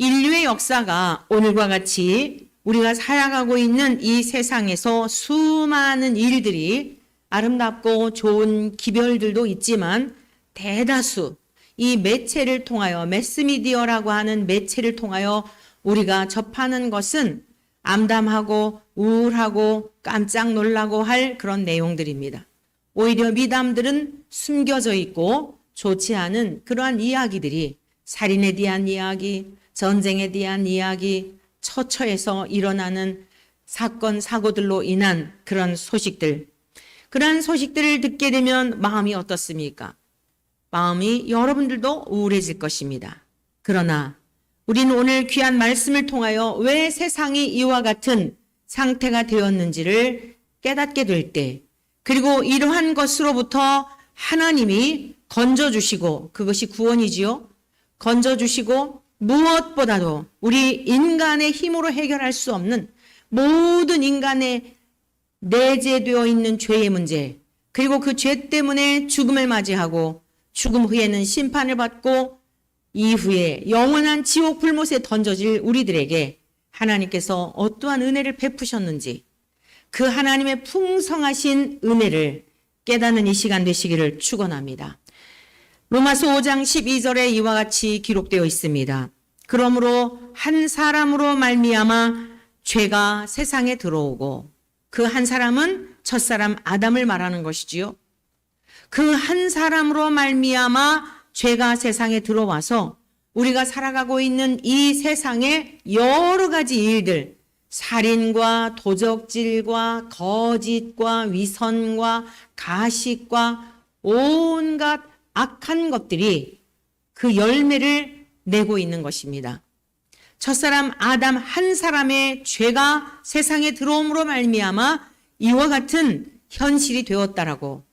인류의 역사가 오늘과 같이 우리가 살아가고 있는 이 세상에서 수많은 일들이 아름답고 좋은 기별들도 있지만 대다수 이 매체를 통하여 매스미디어라고 하는 매체를 통하여 우리가 접하는 것은 암담하고 우울하고 깜짝 놀라고 할 그런 내용들입니다. 오히려 미담들은 숨겨져 있고 좋지 않은 그러한 이야기들이 살인에 대한 이야기, 전쟁에 대한 이야기, 처처에서 일어나는 사건, 사고들로 인한 그런 소식들. 그러한 소식들을 듣게 되면 마음이 어떻습니까? 마음이 여러분들도 우울해질 것입니다. 그러나 우리는 오늘 귀한 말씀을 통하여 왜 세상이 이와 같은 상태가 되었는지를 깨닫게 될 때, 그리고 이러한 것으로부터 하나님이 건져주시고, 그것이 구원이지요. 건져주시고 무엇보다도 우리 인간의 힘으로 해결할 수 없는 모든 인간의 내재되어 있는 죄의 문제, 그리고 그 죄 때문에 죽음을 맞이하고 죽음 후에는 심판을 받고 이후에 영원한 지옥 불못에 던져질 우리들에게 하나님께서 어떠한 은혜를 베푸셨는지 그 하나님의 풍성하신 은혜를 깨닫는 이 시간 되시기를 축원합니다. 로마서 5장 12절에 이와 같이 기록되어 있습니다. 그러므로 한 사람으로 말미암아 죄가 세상에 들어오고, 그 한 사람은 첫사람 아담을 말하는 것이지요. 그 한 사람으로 말미암아 죄가 세상에 들어와서 우리가 살아가고 있는 이 세상의 여러 가지 일들, 살인과 도적질과 거짓과 위선과 가식과 온갖 악한 것들이 그 열매를 내고 있는 것입니다. 첫사람 아담 한 사람의 죄가 세상에 들어옴으로 말미암아 이와 같은 현실이 되었다라고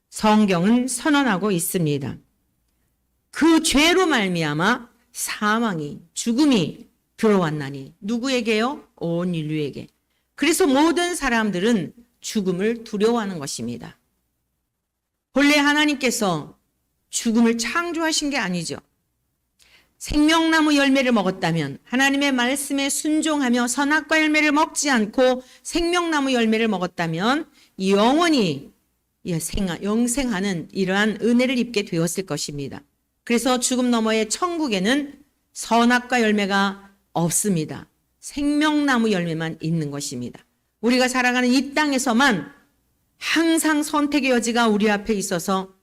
성경은 선언하고 있습니다. 그 죄로 말미암아 사망이, 죽음이 들어왔나니 누구에게요? 온 인류에게. 그래서 모든 사람들은 죽음을 두려워하는 것입니다. 본래 하나님께서 죽음을 창조하신 게 아니죠. 생명나무 열매를 먹었다면, 하나님의 말씀에 순종하며 선악과 열매를 먹지 않고 생명나무 열매를 먹었다면 영원히 영생하는 이러한 은혜를 입게 되었을 것입니다. 그래서 죽음 너머의 천국에는 선악과 열매가 없습니다. 생명나무 열매만 있는 것입니다. 우리가 살아가는 이 땅에서만 항상 선택의 여지가 우리 앞에 있어서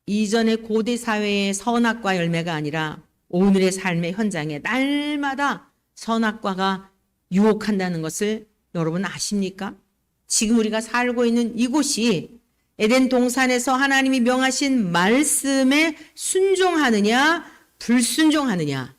이전의 고대 사회의 선악과 열매가 아니라 오늘의 삶의 현장에 날마다 선악과가 유혹한다는 것을 여러분 아십니까? 지금 우리가 살고 있는 이곳이 에덴 동산에서 하나님이 명하신 말씀에 순종하느냐 불순종하느냐,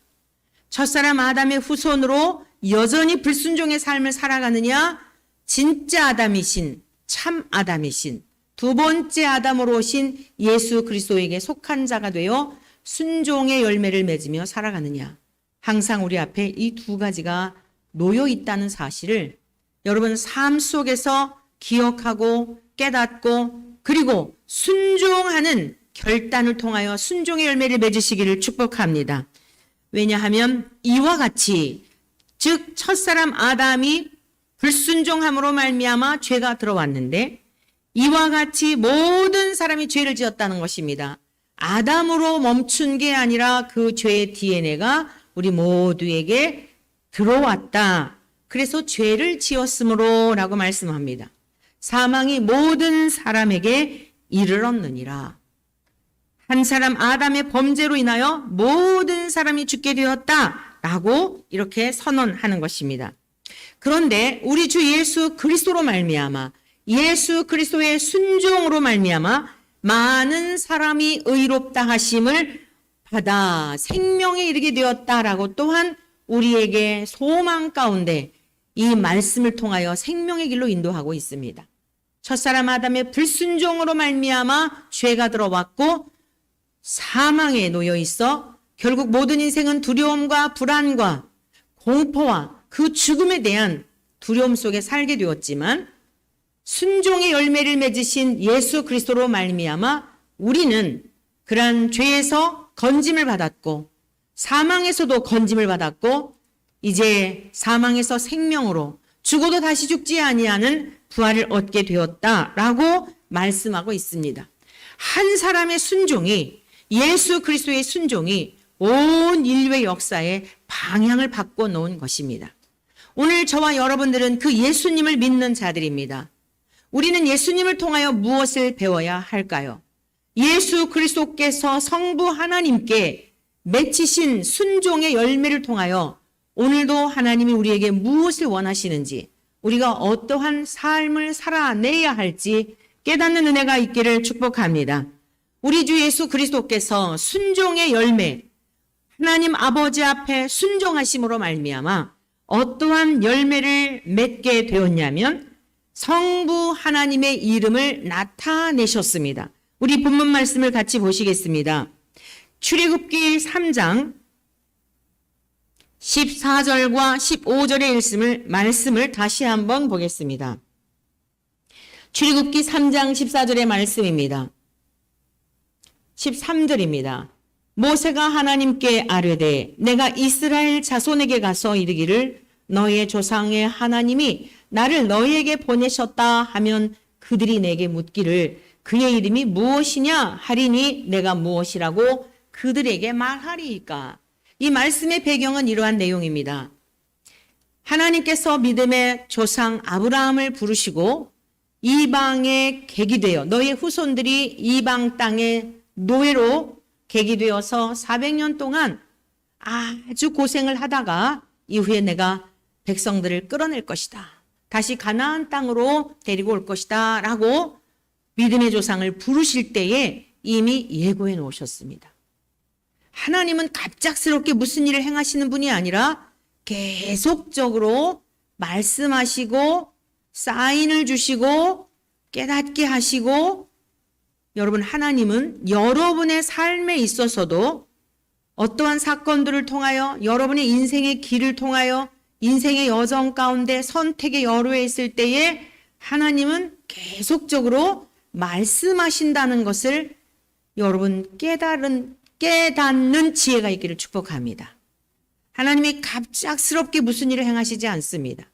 첫사람 아담의 후손으로 여전히 불순종의 삶을 살아가느냐, 진짜 아담이신 참 아담이신 두 번째 아담으로 오신 예수 그리스도에게 속한 자가 되어 순종의 열매를 맺으며 살아가느냐, 항상 우리 앞에 이 두 가지가 놓여 있다는 사실을 여러분 삶 속에서 기억하고 깨닫고, 그리고 순종하는 결단을 통하여 순종의 열매를 맺으시기를 축복합니다. 왜냐하면 이와 같이, 즉 첫사람 아담이 불순종함으로 말미암아 죄가 들어왔는데 이와 같이 모든 사람이 죄를 지었다는 것입니다. 아담으로 멈춘 게 아니라 그 죄의 DNA가 우리 모두에게 들어왔다. 그래서 죄를 지었으므로 라고 말씀합니다. 사망이 모든 사람에게 이르렀느니라. 한 사람 아담의 범죄로 인하여 모든 사람이 죽게 되었다라고 이렇게 선언하는 것입니다. 그런데 우리 주 예수 그리스도로 말미암아, 예수 그리스도의 순종으로 말미암아 많은 사람이 의롭다 하심을 받아 생명에 이르게 되었다라고 또한 우리에게 소망 가운데 이 말씀을 통하여 생명의 길로 인도하고 있습니다. 첫사람 아담의 불순종으로 말미암아 죄가 들어왔고 사망에 놓여 있어 결국 모든 인생은 두려움과 불안과 공포와 그 죽음에 대한 두려움 속에 살게 되었지만, 순종의 열매를 맺으신 예수 그리스도로 말미암아 우리는 그러한 죄에서 건짐을 받았고 사망에서도 건짐을 받았고 이제 사망에서 생명으로 죽어도 다시 죽지 아니하는 부활을 얻게 되었다라고 말씀하고 있습니다. 한 사람의 순종이, 예수 그리스도의 순종이 온 인류의 역사에 방향을 바꿔 놓은 것입니다. 오늘 저와 여러분들은 그 예수님을 믿는 자들입니다. 우리는 예수님을 통하여 무엇을 배워야 할까요? 예수 그리스도께서 성부 하나님께 맺히신 순종의 열매를 통하여 오늘도 하나님이 우리에게 무엇을 원하시는지, 우리가 어떠한 삶을 살아내야 할지 깨닫는 은혜가 있기를 축복합니다. 우리 주 예수 그리스도께서 순종의 열매, 하나님 아버지 앞에 순종하심으로 말미암아 어떠한 열매를 맺게 되었냐면 성부 하나님의 이름을 나타내셨습니다. 우리 본문 말씀을 같이 보시겠습니다. 출애굽기 3장 14절과 15절의 말씀을 다시 한번 보겠습니다. 출애굽기 3장 14절의 말씀입니다. 13절입니다. 모세가 하나님께 아뢰되 내가 이스라엘 자손에게 가서 이르기를 너의 조상의 하나님이 나를 너희에게 보내셨다 하면 그들이 내게 묻기를 그의 이름이 무엇이냐 하리니 내가 무엇이라고 그들에게 말하리이까. 이 말씀의 배경은 이러한 내용입니다. 하나님께서 믿음의 조상 아브라함을 부르시고 이방에 객이 되어 너의 후손들이 이방 땅의 노예로 객이 되어서 400년 동안 아주 고생을 하다가 이후에 내가 백성들을 끌어낼 것이다. 다시 가나안 땅으로 데리고 올 것이다 라고 믿음의 조상을 부르실 때에 이미 예고해 놓으셨습니다. 하나님은 갑작스럽게 무슨 일을 행하시는 분이 아니라 계속적으로 말씀하시고 사인을 주시고 깨닫게 하시고, 여러분 하나님은 여러분의 삶에 있어서도 어떠한 사건들을 통하여 여러분의 인생의 길을 통하여 인생의 여정 가운데 선택의 여로에 있을 때에 하나님은 계속적으로 말씀하신다는 것을 여러분 깨닫는 지혜가 있기를 축복합니다. 하나님이 갑작스럽게 무슨 일을 행하시지 않습니다.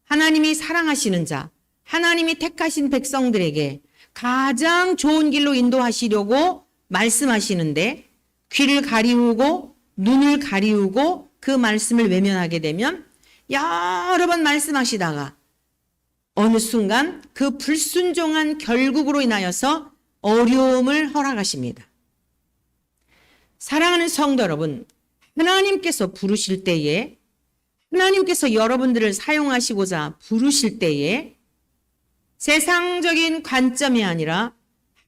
하나님이 사랑하시는 자, 하나님이 택하신 백성들에게 가장 좋은 길로 인도하시려고 말씀하시는데 귀를 가리우고 눈을 가리우고 그 말씀을 외면하게 되면 여러 번 말씀하시다가 어느 순간 그 불순종한 결국으로 인하여서 어려움을 허락하십니다. 사랑하는 성도 여러분, 하나님께서 부르실 때에, 하나님께서 여러분들을 사용하시고자 부르실 때에 세상적인 관점이 아니라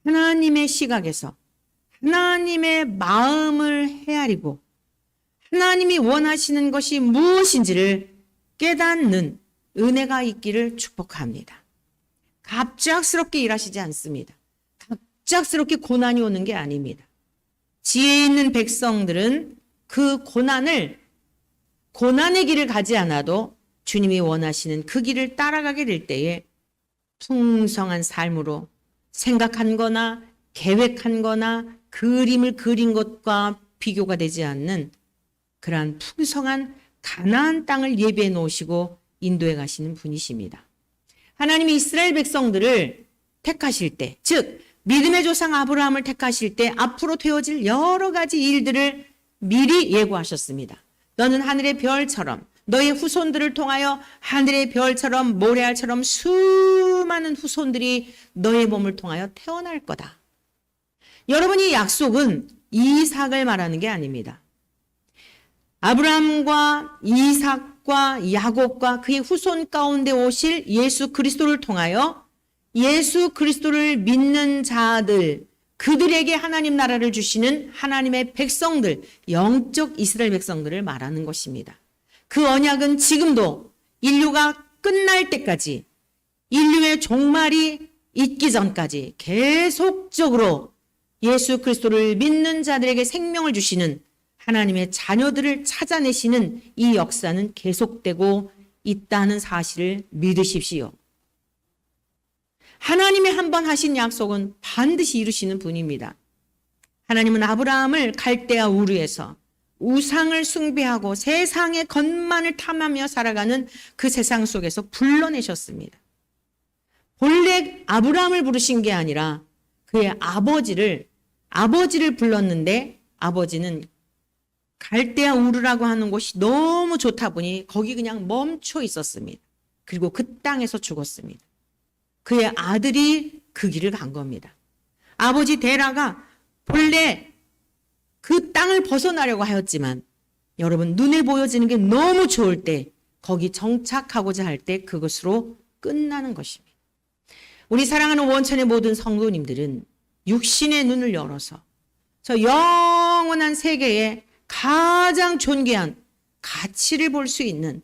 하나님의 시각에서 하나님의 마음을 헤아리고 하나님이 원하시는 것이 무엇인지를 깨닫는 은혜가 있기를 축복합니다. 갑작스럽게 일하시지 않습니다. 갑작스럽게 고난이 오는 게 아닙니다. 지혜 있는 백성들은 그 고난의 길을 가지 않아도 주님이 원하시는 그 길을 따라가게 될 때에 풍성한 삶으로 생각한 거나 계획한 거나 그림을 그린 것과 비교가 되지 않는 그러한 풍성한 가나안 땅을 예비해 놓으시고 인도해 가시는 분이십니다. 하나님이 이스라엘 백성들을 택하실 때, 즉 믿음의 조상 아브라함을 택하실 때 앞으로 되어질 여러 가지 일들을 미리 예고하셨습니다. 너는 하늘의 별처럼, 너의 후손들을 통하여 하늘의 별처럼 모래알처럼 수많은 후손들이 너의 몸을 통하여 태어날 거다. 여러분이 약속은 이삭을 말하는 게 아닙니다. 아브라함과 이삭과 야곱과 그의 후손 가운데 오실 예수 그리스도를 통하여 예수 그리스도를 믿는 자들, 그들에게 하나님 나라를 주시는 하나님의 백성들, 영적 이스라엘 백성들을 말하는 것입니다. 그 언약은 지금도 인류가 끝날 때까지, 인류의 종말이 있기 전까지 계속적으로 예수 그리스도를 믿는 자들에게 생명을 주시는 하나님의 자녀들을 찾아내시는 이 역사는 계속되고 있다는 사실을 믿으십시오. 하나님이 한 번 하신 약속은 반드시 이루시는 분입니다. 하나님은 아브라함을 갈대아 우르에서 우상을 숭배하고 세상의 것만을 탐하며 살아가는 그 세상 속에서 불러내셨습니다. 본래 아브라함을 부르신 게 아니라 그의 아버지를 불렀는데 아버지는 갈대아 우르라고 하는 곳이 너무 좋다 보니 거기 그냥 멈춰 있었습니다. 그리고 그 땅에서 죽었습니다. 그의 아들이 그 길을 간 겁니다. 아버지 데라가 본래 그 땅을 벗어나려고 하였지만 여러분 눈에 보여지는 게 너무 좋을 때 거기 정착하고자 할 때 그것으로 끝나는 것입니다. 우리 사랑하는 원천의 모든 성도님들은 육신의 눈을 열어서 저 영원한 세계에 가장 존귀한 가치를 볼 수 있는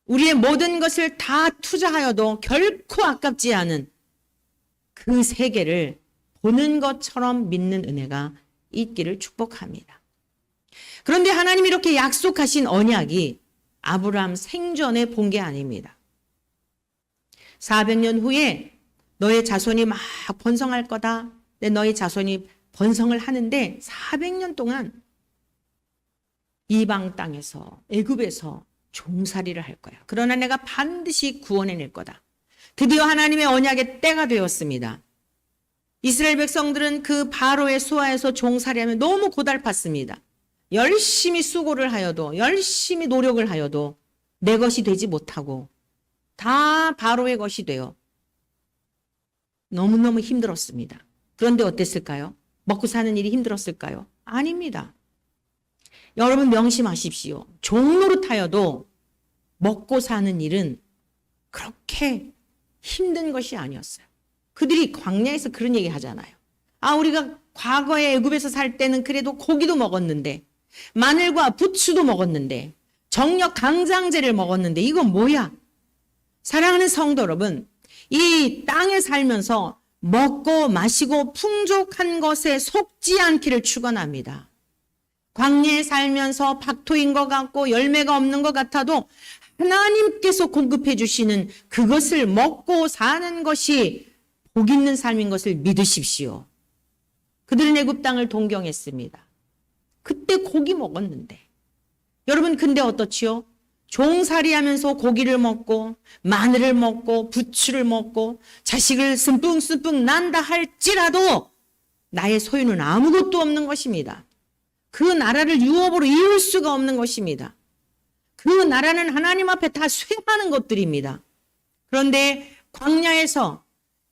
우리의 모든 것을 다 투자하여도 결코 아깝지 않은 그 세계를 보는 것처럼 믿는 은혜가 있기를 축복합니다. 그런데 하나님이 이렇게 약속하신 언약이 아브라함 생전에 본 게 아닙니다. 400년 후에 너의 자손이 막 번성할 거다. 너의 자손이 번성을 하는데 400년 동안 이방 땅에서 애굽에서 종살이를 할 거야. 그러나 내가 반드시 구원해낼 거다. 드디어 하나님의 언약의 때가 되었습니다. 이스라엘 백성들은 그 바로의 수하에서 종살이하며 너무 고달팠습니다. 열심히 수고를 하여도 열심히 노력을 하여도 내 것이 되지 못하고 다 바로의 것이 되어 너무너무 힘들었습니다. 그런데 어땠을까요? 먹고 사는 일이 힘들었을까요? 아닙니다. 여러분 명심하십시오. 종노릇하여도 먹고 사는 일은 그렇게 힘든 것이 아니었어요. 그들이 광야에서 그런 얘기 하잖아요. 우리가 과거에 애굽에서 살 때는 그래도 고기도 먹었는데 마늘과 부추도 먹었는데 정력 강장제를 먹었는데 이건 뭐야? 사랑하는 성도 여러분, 이 땅에 살면서 먹고 마시고 풍족한 것에 속지 않기를 축원합니다. 광야에 살면서 박토인 것 같고 열매가 없는 것 같아도 하나님께서 공급해 주시는 그것을 먹고 사는 것이 복 있는 삶인 것을 믿으십시오. 그들은 애굽 땅을 동경했습니다. 그때 고기 먹었는데 여러분 근데 어떻지요? 종살이하면서 고기를 먹고 마늘을 먹고 부추를 먹고 자식을 씀뿍씀뿍 난다 할지라도 나의 소유는 아무것도 없는 것입니다. 그 나라를 유업으로 이을 수가 없는 것입니다. 그 나라는 하나님 앞에 다 쇠하는 것들입니다. 그런데 광야에서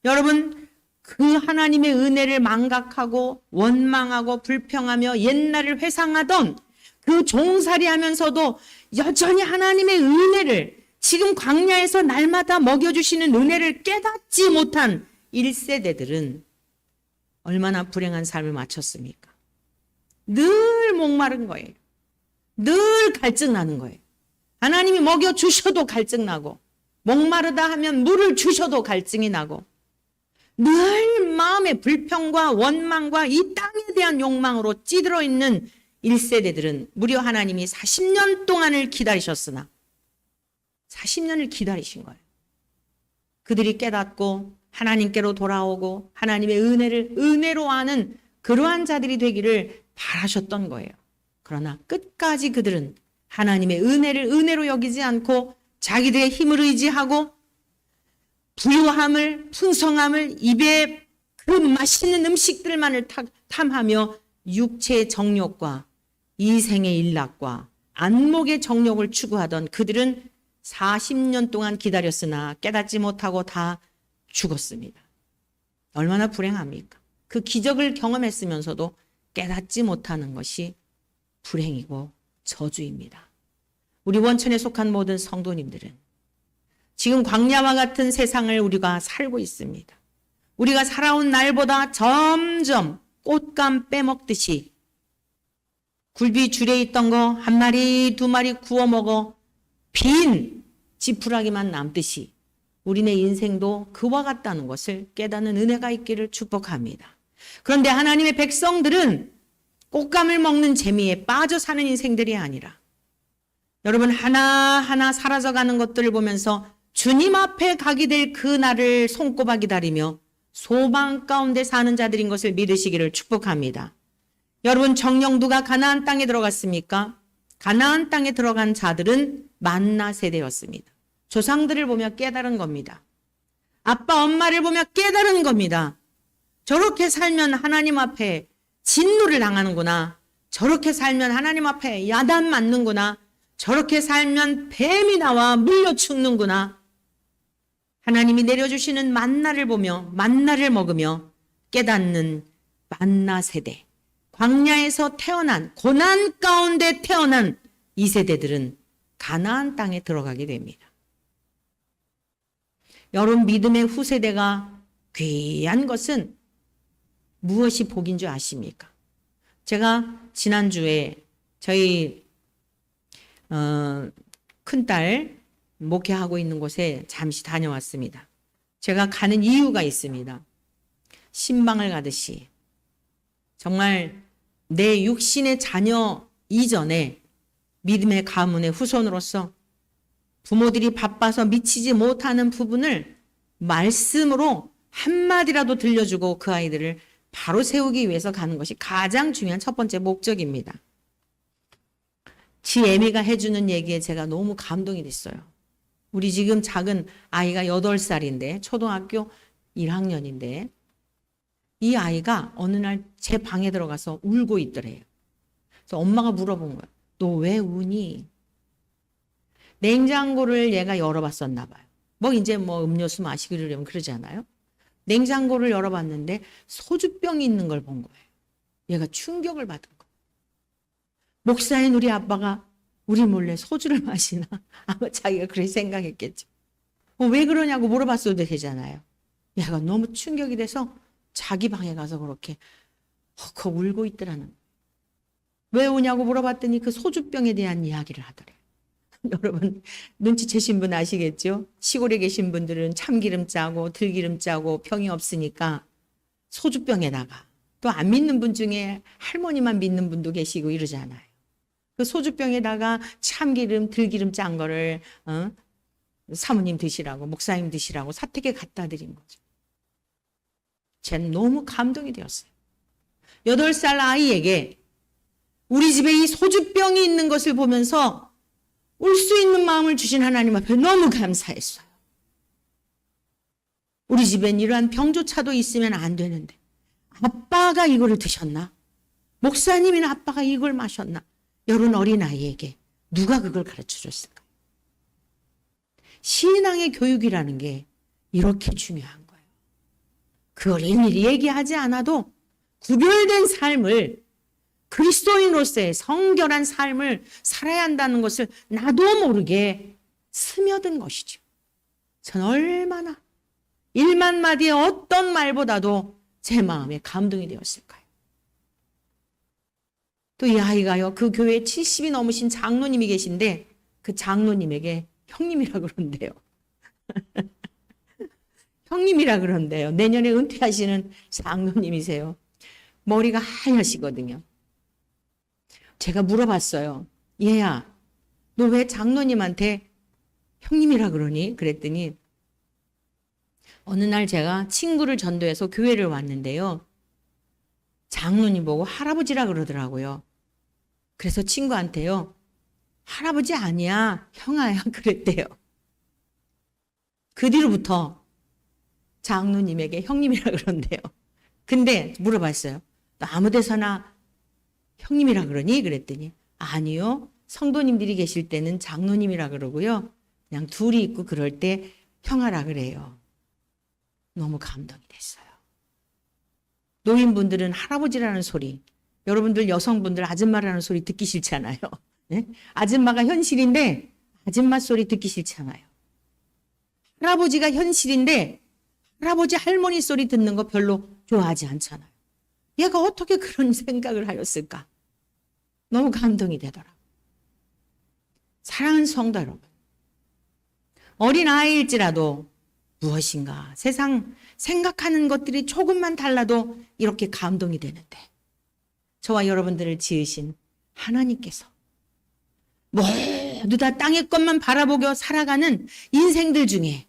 여러분 그 하나님의 은혜를 망각하고 원망하고 불평하며 옛날을 회상하던 그 종살이하면서도 여전히 하나님의 은혜를 지금 광야에서 날마다 먹여주시는 은혜를 깨닫지 못한 1세대들은 얼마나 불행한 삶을 마쳤습니까? 늘 목마른 거예요. 늘 갈증나는 거예요. 하나님이 먹여주셔도 갈증나고 목마르다 하면 물을 주셔도 갈증이 나고 늘 마음의 불평과 원망과 이 땅에 대한 욕망으로 찌들어 있는 1세대들은 무려 하나님이 40년 동안을 기다리셨으나 40년을 기다리신 거예요. 그들이 깨닫고 하나님께로 돌아오고 하나님의 은혜를 은혜로 아는 그러한 자들이 되기를 바라셨던 거예요. 그러나 끝까지 그들은 하나님의 은혜를 은혜로 여기지 않고 자기들의 힘을 의지하고 부유함을 풍성함을 입에 그 맛있는 음식들만을 탐하며 육체의 정욕과 이생의 일락과 안목의 정욕을 추구하던 그들은 40년 동안 기다렸으나 깨닫지 못하고 다 죽었습니다. 얼마나 불행합니까? 그 기적을 경험했으면서도 깨닫지 못하는 것이 불행이고 저주입니다. 우리 원천에 속한 모든 성도님들은 지금 광야와 같은 세상을 우리가 살고 있습니다. 우리가 살아온 날보다 점점 꽃감 빼먹듯이 굴비 줄에 있던 거 한 마리 두 마리 구워 먹어 빈 지푸라기만 남듯이 우리네 인생도 그와 같다는 것을 깨닫는 은혜가 있기를 축복합니다. 그런데 하나님의 백성들은 꽃감을 먹는 재미에 빠져 사는 인생들이 아니라 여러분 하나하나 사라져가는 것들을 보면서 주님 앞에 가게 될 그 날을 손꼽아 기다리며 소망 가운데 사는 자들인 것을 믿으시기를 축복합니다. 여러분, 정녕 누가 가나안 땅에 들어갔습니까? 가나안 땅에 들어간 자들은 만나 세대였습니다. 조상들을 보며 깨달은 겁니다. 아빠, 엄마를 보며 깨달은 겁니다. 저렇게 살면 하나님 앞에 진노를 당하는구나. 저렇게 살면 하나님 앞에 야단 맞는구나. 저렇게 살면 뱀이 나와 물려 죽는구나. 하나님이 내려주시는 만나를 보며 만나를 먹으며 깨닫는 만나 세대. 광야에서 태어난, 고난 가운데 태어난 이 세대들은 가나안 땅에 들어가게 됩니다. 여러분, 믿음의 후세대가 귀한 것은 무엇이 복인 줄 아십니까? 제가 지난주에 저희 큰딸 목회하고 있는 곳에 잠시 다녀왔습니다. 제가 가는 이유가 있습니다. 신방을 가듯이 정말 내 육신의 자녀 이전에 믿음의 가문의 후손으로서 부모들이 바빠서 미치지 못하는 부분을 말씀으로 한마디라도 들려주고 그 아이들을 바로 세우기 위해서 가는 것이 가장 중요한 첫 번째 목적입니다. 지 애미가 해주는 얘기에 제가 너무 감동이 됐어요. 우리 지금 작은 아이가 8살인데 초등학교 1학년인데 이 아이가 어느 날 제 방에 들어가서 울고 있더래요. 그래서 엄마가 물어본 거예요. 너 왜 우니? 냉장고를 얘가 열어봤었나 봐요. 이제 음료수 마시고 이러려면 그러잖아요. 냉장고를 열어봤는데 소주병이 있는 걸 본 거예요. 얘가 충격을 받은 거예요. 목사인 우리 아빠가 우리 몰래 소주를 마시나? 아마 자기가 그렇게 생각했겠죠. 왜 그러냐고 물어봤어도 되잖아요. 얘가 너무 충격이 돼서 자기 방에 가서 그렇게 헉헉 울고 있더라는 거예요. 왜 우냐고 물어봤더니 그 소주병에 대한 이야기를 하더래요. 여러분, 눈치채신 분 아시겠죠? 시골에 계신 분들은 참기름 짜고 들기름 짜고 병이 없으니까 소주병에다가, 또 안 믿는 분 중에 할머니만 믿는 분도 계시고 이러잖아요. 그 소주병에다가 참기름 들기름 짠 거를 사모님 드시라고, 목사님 드시라고 사택에 갖다 드린 거죠. 쟤는 너무 감동이 되었어요. 8살 아이에게 우리 집에 이 소주병이 있는 것을 보면서 울 수 있는 마음을 주신 하나님 앞에 너무 감사했어요. 우리 집엔 이러한 병조차도 있으면 안 되는데 아빠가 이거를 드셨나? 목사님이나 아빠가 이걸 마셨나? 여러분, 어린아이에게 누가 그걸 가르쳐 줬을까요? 신앙의 교육이라는 게 이렇게 중요한 거예요. 그걸 일일이 얘기하지 않아도 구별된 삶을, 그리스도인으로서의 성결한 삶을 살아야 한다는 것을 나도 모르게 스며든 것이죠. 전 얼마나 1만 마디의 어떤 말보다도 제 마음에 감동이 되었을까요? 또 이 아이가요, 그 교회에 70이 넘으신 장로님이 계신데 그 장로님에게 형님이라 그런대요. 형님이라 그런대요. 내년에 은퇴하시는 장로님이세요. 머리가 하얘시거든요. 제가 물어봤어요. 얘야, 너 왜 장로님한테 형님이라 그러니? 그랬더니 어느 날 제가 친구를 전도해서 교회를 왔는데요. 장로님 보고 할아버지라 그러더라고요. 그래서 친구한테요. 할아버지 아니야, 형아야 그랬대요. 그 뒤로부터 장로님에게 형님이라 그런대요. 근데 물어봤어요. 너 아무 데서나 형님이라 그러니? 그랬더니 아니요. 성도님들이 계실 때는 장로님이라 그러고요. 그냥 둘이 있고 그럴 때 형아라 그래요. 너무 감동이 됐어요. 노인분들은 할아버지라는 소리, 여러분들 여성분들 아줌마라는 소리 듣기 싫잖아요. 네? 아줌마가 현실인데 아줌마 소리 듣기 싫잖아요. 할아버지가 현실인데 할아버지 할머니 소리 듣는 거 별로 좋아하지 않잖아요. 얘가 어떻게 그런 생각을 하였을까? 너무 감동이 되더라고요. 사랑하는 성도 여러분, 어린아이일지라도 무엇인가 세상 생각하는 것들이 조금만 달라도 이렇게 감동이 되는데 저와 여러분들을 지으신 하나님께서 모두 다 땅의 것만 바라보며 살아가는 인생들 중에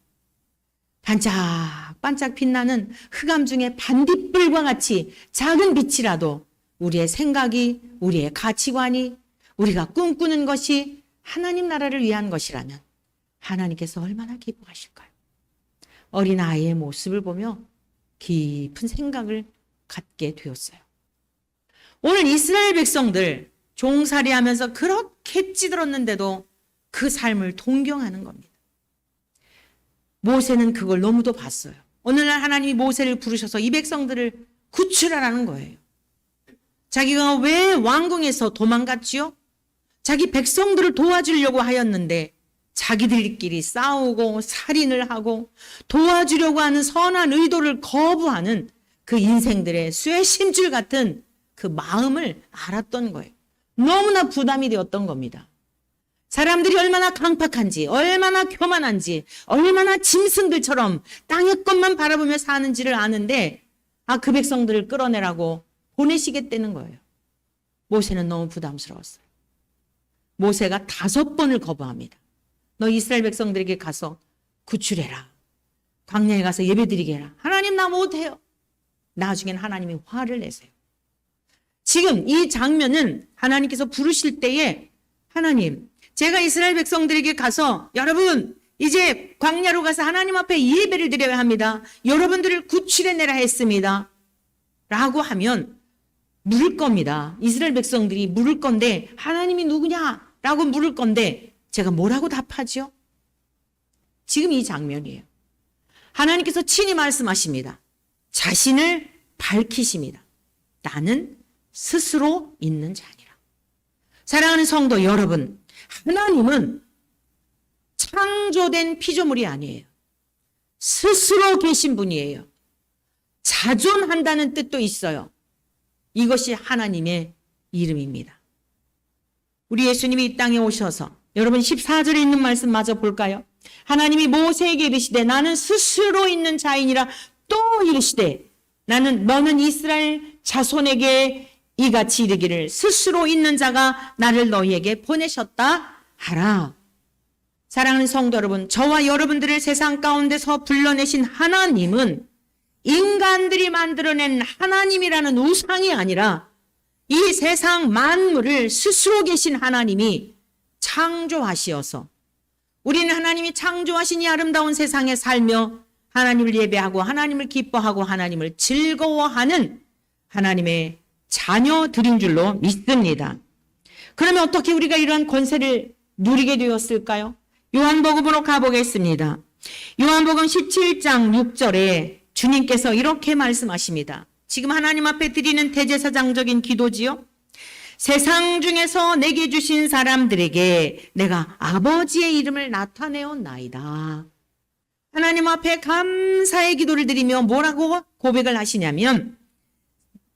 반짝반짝 빛나는 흑암 중에 반딧불과 같이 작은 빛이라도 우리의 생각이, 우리의 가치관이, 우리가 꿈꾸는 것이 하나님 나라를 위한 것이라면 하나님께서 얼마나 기뻐하실까요? 어린아이의 모습을 보며 깊은 생각을 갖게 되었어요. 오늘 이스라엘 백성들 종살이하면서 그렇게 찌들었는데도 그 삶을 동경하는 겁니다. 모세는 그걸 너무도 봤어요. 어느 날 하나님이 모세를 부르셔서 이 백성들을 구출하라는 거예요. 자기가 왜 왕궁에서 도망갔지요? 자기 백성들을 도와주려고 하였는데 자기들끼리 싸우고 살인을 하고 도와주려고 하는 선한 의도를 거부하는 그 인생들의 쇠심줄 같은 그 마음을 알았던 거예요. 너무나 부담이 되었던 겁니다. 사람들이 얼마나 강팍한지, 얼마나 교만한지, 얼마나 짐승들처럼 땅의 것만 바라보며 사는지를 아는데 그 백성들을 끌어내라고 보내시겠다는 거예요. 모세는 너무 부담스러웠어요. 모세가 5번을 거부합니다. 너 이스라엘 백성들에게 가서 구출해라. 광야에 가서 예배드리게 해라. 하나님 나 못해요. 나중엔 하나님이 화를 내세요. 지금 이 장면은 하나님께서 부르실 때에 하나님, 제가 이스라엘 백성들에게 가서 여러분 이제 광야로 가서 하나님 앞에 예배를 드려야 합니다. 여러분들을 구출해내라 했습니다. 라고 하면 물을 겁니다. 이스라엘 백성들이 물을 건데 하나님이 누구냐? 라고 물을 건데 제가 뭐라고 답하죠? 지금 이 장면이에요. 하나님께서 친히 말씀하십니다. 자신을 밝히십니다. 나는 스스로 있는 자니라. 사랑하는 성도 여러분, 하나님은 창조된 피조물이 아니에요. 스스로 계신 분이에요. 자존한다는 뜻도 있어요. 이것이 하나님의 이름입니다. 우리 예수님이 이 땅에 오셔서 여러분 14절에 있는 말씀 마저 볼까요? 하나님이 모세에게 이르시되 나는 스스로 있는 자이니라 또 이르시되 너는 이스라엘 자손에게 이같이 이르기를 스스로 있는 자가 나를 너희에게 보내셨다 하라. 사랑하는 성도 여러분, 저와 여러분들을 세상 가운데서 불러내신 하나님은 인간들이 만들어낸 하나님이라는 우상이 아니라 이 세상 만물을 스스로 계신 하나님이 창조하시어서 우리는 하나님이 창조하신 이 아름다운 세상에 살며 하나님을 예배하고 하나님을 기뻐하고 하나님을 즐거워하는 하나님의 자녀들인 줄로 믿습니다. 그러면 어떻게 우리가 이러한 권세를 누리게 되었을까요? 요한복음으로 가보겠습니다. 요한복음 17장 6절에 주님께서 이렇게 말씀하십니다. 지금 하나님 앞에 드리는 대제사장적인 기도지요. 세상 중에서 내게 주신 사람들에게 내가 아버지의 이름을 나타내었나이다. 하나님 앞에 감사의 기도를 드리며 뭐라고 고백을 하시냐면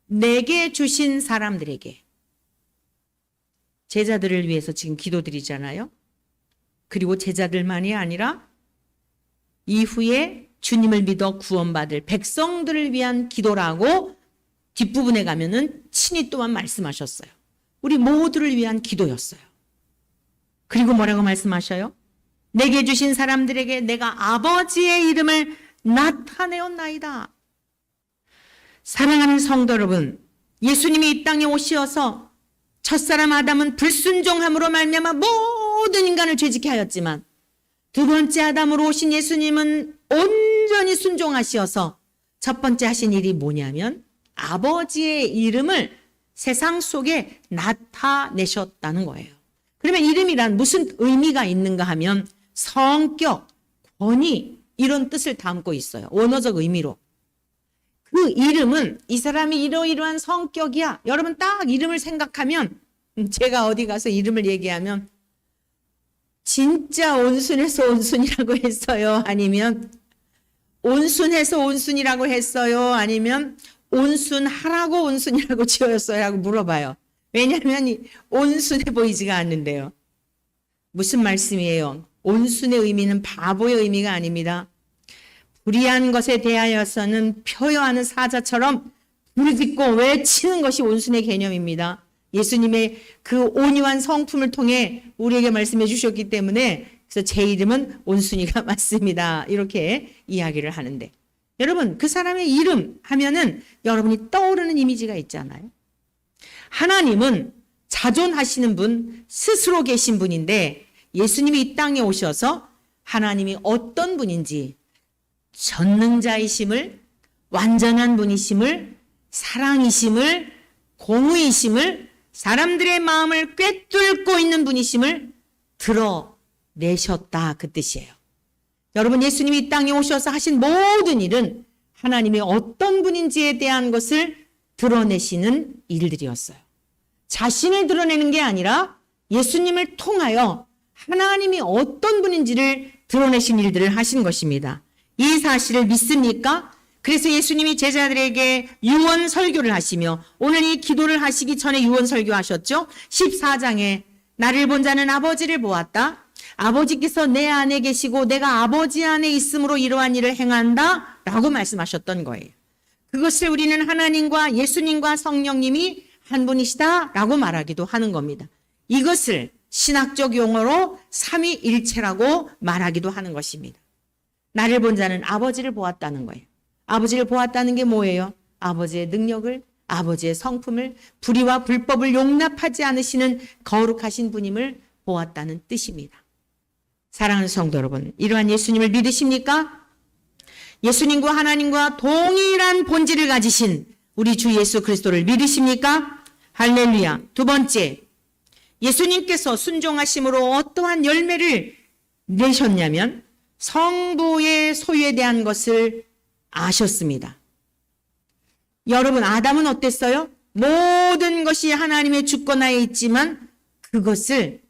내게 주신 사람들에게, 제자들을 위해서 지금 기도드리잖아요. 그리고 제자들만이 아니라 이후에 주님을 믿어 구원받을 백성들을 위한 기도라고 뒷부분에 가면은 친히 또한 말씀하셨어요. 우리 모두를 위한 기도였어요. 그리고 뭐라고 말씀하셔요? 내게 주신 사람들에게 내가 아버지의 이름을 나타내었나이다. 사랑하는 성도 여러분, 예수님이 이 땅에 오시어서 첫사람 아담은 불순종함으로 말미암아 모든 인간을 죄짓게 하였지만 두 번째 아담으로 오신 예수님은 온전히 순종하시어서 첫 번째 하신 일이 뭐냐면 아버지의 이름을 세상 속에 나타내셨다는 거예요. 그러면 이름이란 무슨 의미가 있는가 하면 성격, 권위 이런 뜻을 담고 있어요. 원어적 의미로. 그 이름은 이 사람이 이러이러한 성격이야. 여러분 딱 이름을 생각하면 제가 어디 가서 이름을 얘기하면 진짜 온순해서 온순이라고 했어요. 아니면 온순해서 온순이라고 했어요. 아니면 온순하라고 온순이라고 지었어요. 라고 물어봐요. 왜냐하면 온순해 보이지가 않는데요. 무슨 말씀이에요? 온순의 의미는 바보의 의미가 아닙니다. 불의한 것에 대하여서는 표효하는 사자처럼 부르짖고 외치는 것이 온순의 개념입니다. 예수님의 그 온유한 성품을 통해 우리에게 말씀해 주셨기 때문에 그래서 제 이름은 온순이가 맞습니다. 이렇게 이야기를 하는데 여러분 그 사람의 이름 하면은 여러분이 떠오르는 이미지가 있잖아요. 하나님은 자존하시는 분, 스스로 계신 분인데 예수님이 이 땅에 오셔서 하나님이 어떤 분인지, 전능자이심을, 완전한 분이심을, 사랑이심을, 공의이심을, 사람들의 마음을 꿰뚫고 있는 분이심을 드러내셨다, 그 뜻이에요. 여러분, 예수님이 이 땅에 오셔서 하신 모든 일은 하나님이 어떤 분인지에 대한 것을 드러내시는 일들이었어요. 자신을 드러내는 게 아니라 예수님을 통하여 하나님이 어떤 분인지를 드러내신 일들을 하신 것입니다. 이 사실을 믿습니까? 그래서 예수님이 제자들에게 유언 설교를 하시며 오늘 이 기도를 하시기 전에 유언 설교하셨죠. 14장에 나를 본 자는 아버지를 보았다. 아버지께서 내 안에 계시고 내가 아버지 안에 있음으로 이러한 일을 행한다 라고 말씀하셨던 거예요. 그것을 우리는 하나님과 예수님과 성령님이 한 분이시다 라고 말하기도 하는 겁니다. 이것을 신학적 용어로 삼위일체라고 말하기도 하는 것입니다. 나를 본 자는 아버지를 보았다는 거예요. 아버지를 보았다는 게 뭐예요? 아버지의 능력을, 아버지의 성품을, 불의와 불법을 용납하지 않으시는 거룩하신 분임을 보았다는 뜻입니다. 사랑하는 성도 여러분, 이러한 예수님을 믿으십니까? 예수님과 하나님과 동일한 본질을 가지신 우리 주 예수 그리스도를 믿으십니까? 할렐루야. 두 번째, 예수님께서 순종하심으로 어떠한 열매를 내셨냐면 성부의 소유에 대한 것을 아셨습니다. 여러분, 아담은 어땠어요? 모든 것이 하나님의 주권하에 있지만 그것을,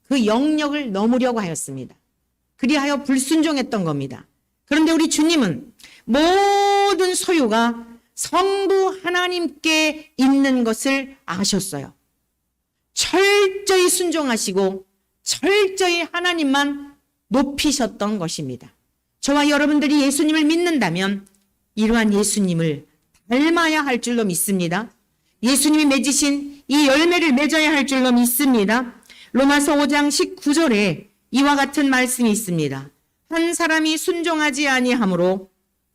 그 영역을 넘으려고 하였습니다. 그리하여 불순종했던 겁니다. 그런데 우리 주님은 모든 소유가 성부 하나님께 있는 것을 아셨어요. 철저히 순종하시고 철저히 하나님만 높이셨던 것입니다. 저와 여러분들이 예수님을 믿는다면 이러한 예수님을 닮아야 할 줄로 믿습니다. 예수님이 맺으신 이 열매를 맺어야 할 줄로 믿습니다. 로마서 5장 19절에 이와 같은 말씀이 있습니다. 한 사람이 순종하지 아니하므로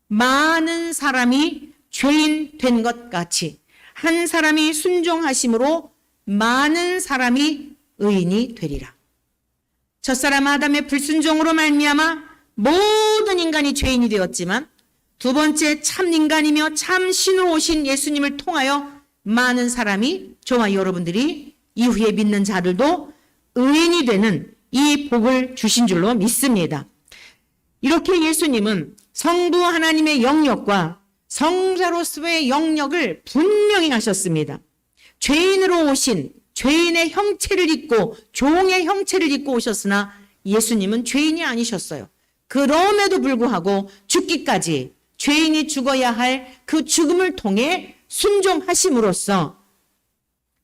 많은 사람이 죄인 된 것 같이 한 사람이 순종하심으로 많은 사람이 의인이 되리라. 첫사람 아담의 불순종으로 말미암아 모든 인간이 죄인이 되었지만 두 번째 참 인간이며 참 신으로 오신 예수님을 통하여 많은 사람이, 저와 여러분들이 이후에 믿는 자들도 의인이 되는 이 복을 주신 줄로 믿습니다. 이렇게 예수님은 성부 하나님의 영역과 성자로서의 영역을 분명히 하셨습니다. 죄인으로 오신, 죄인의 형체를 입고 종의 형체를 입고 오셨으나 예수님은 죄인이 아니셨어요. 그럼에도 불구하고 죽기까지 죄인이 죽어야 할 그 죽음을 통해 순종하심으로써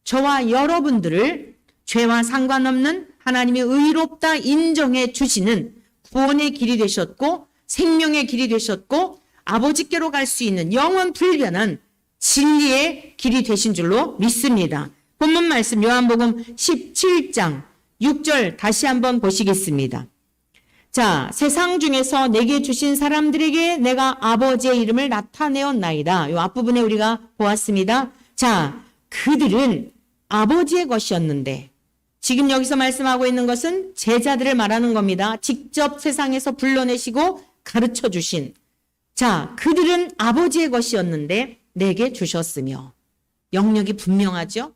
저와 여러분들을 죄와 상관없는 하나님의 의롭다 인정해 주시는 구원의 길이 되셨고 생명의 길이 되셨고 아버지께로 갈 수 있는 영원 불변한 진리의 길이 되신 줄로 믿습니다. 본문 말씀 요한복음 17장 6절 다시 한번 보시겠습니다. 자, 세상 중에서 내게 주신 사람들에게 내가 아버지의 이름을 나타내었나이다. 요 앞부분에 우리가 보았습니다. 자, 그들은 아버지의 것이었는데 지금 여기서 말씀하고 있는 것은 제자들을 말하는 겁니다. 직접 세상에서 불러내시고 가르쳐 주신. 자, 그들은 아버지의 것이었는데 내게 주셨으며. 영역이 분명하죠?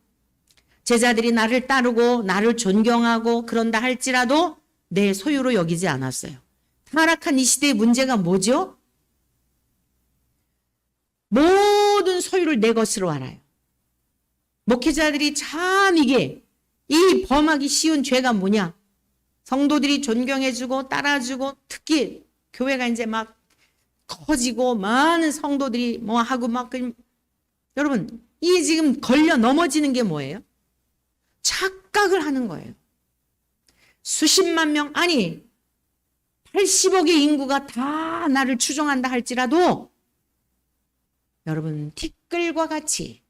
제자들이 나를 따르고 나를 존경하고 그런다 할지라도 내 소유로 여기지 않았어요. 타락한 이 시대의 문제가 뭐죠? 모든 소유를 내 것으로 알아요. 목회자들이 참 이게 이 범하기 쉬운 죄가 뭐냐? 성도들이 존경해주고 따라주고 특히 교회가 이제 막 커지고 많은 성도들이 뭐 하고 막 여러분 이 지금 걸려 넘어지는 게 뭐예요? 착각을 하는 거예요. 수십만 명, 아니 80억의 인구가 다 나를 추종한다 할지라도 여러분 티끌과 같이